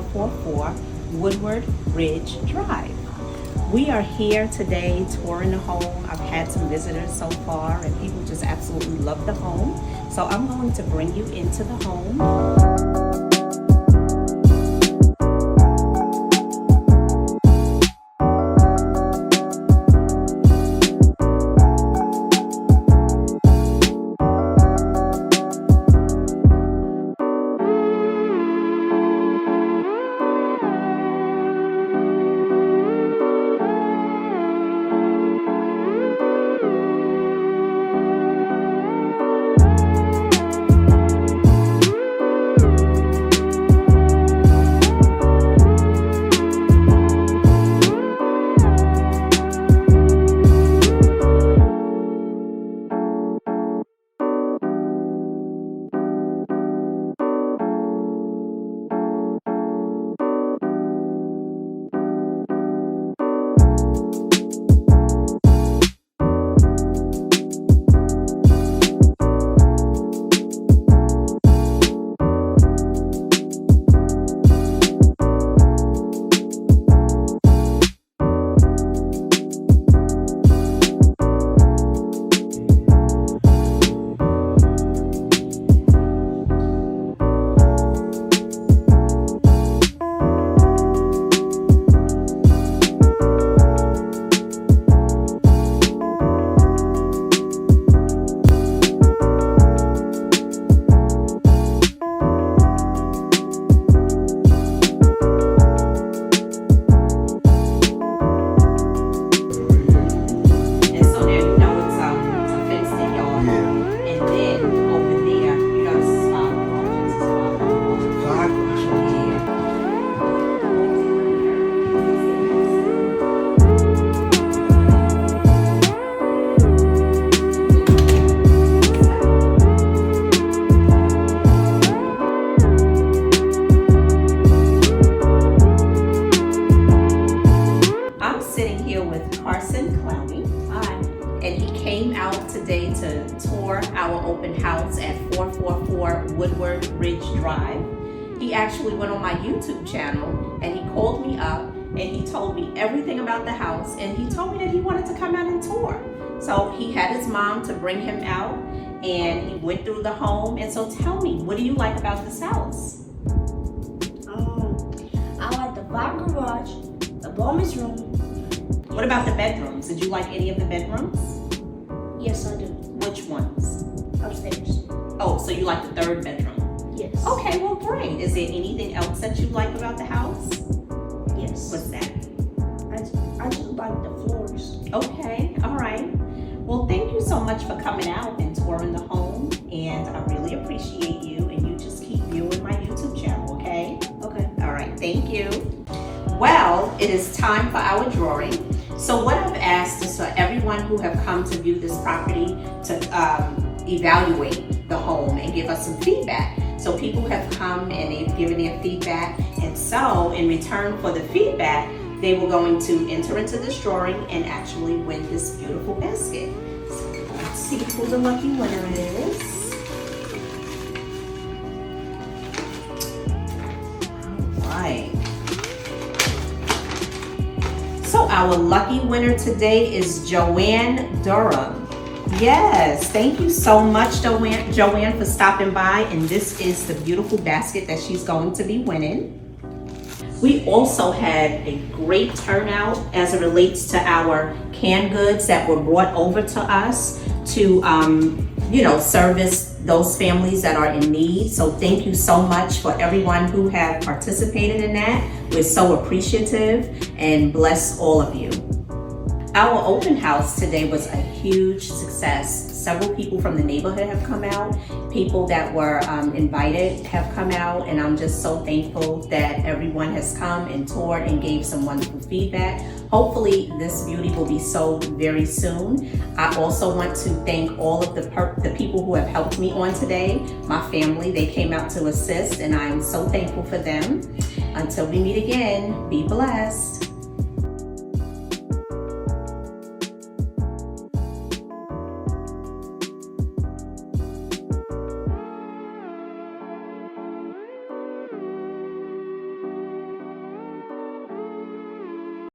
444 Woodward Ridge Drive. We are here today touring the home. I've had some visitors so far and people just absolutely love the home. So I'm going to bring you into the home. Today to tour our open house at 444 Woodward Ridge Drive. He actually went on my YouTube channel and he called me up and he told me everything about the house and he told me that he wanted to come out and tour. So he had his mom to bring him out and he went through the home. And so tell me, what do you like about this house? I like the back garage, the bonus room. What about the bedrooms? Did you like any of the bedrooms? Yes, I do. Which ones? Upstairs. Oh, so you like the third bedroom? Yes. Okay, well great. Is there anything else that you like about the house? Yes. What's that? I just like the floors. Okay, all right. Well, thank you so much for coming out and touring the home, and I really appreciate you, and you just keep viewing my YouTube channel, okay? Okay. All right, thank you. Well, it is time for our drawing. So what I've asked is for everyone who have come to view this property to evaluate the home and give us some feedback. So people have come and they've given their feedback, and so in return for the feedback, they were going to enter into this drawing and actually win this beautiful basket. So let's see who the lucky winner is. All right. So our lucky winner today is Joanne Durham. Yes, thank you so much, Joanne, for stopping by. And this is the beautiful basket that she's going to be winning. We also had a great turnout as it relates to our canned goods that were brought over to us to, service those families that are in need. So thank you so much for everyone who have participated in that. We're so appreciative and bless all of you. Our open house today was a huge success. Several people from the neighborhood have come out. People that were invited have come out, and I'm just so thankful that everyone has come and toured and gave some wonderful feedback. Hopefully this beauty will be sold very soon. I also want to thank all of the people who have helped me on today. My family, they came out to assist, and I am so thankful for them. Until we meet again, be blessed.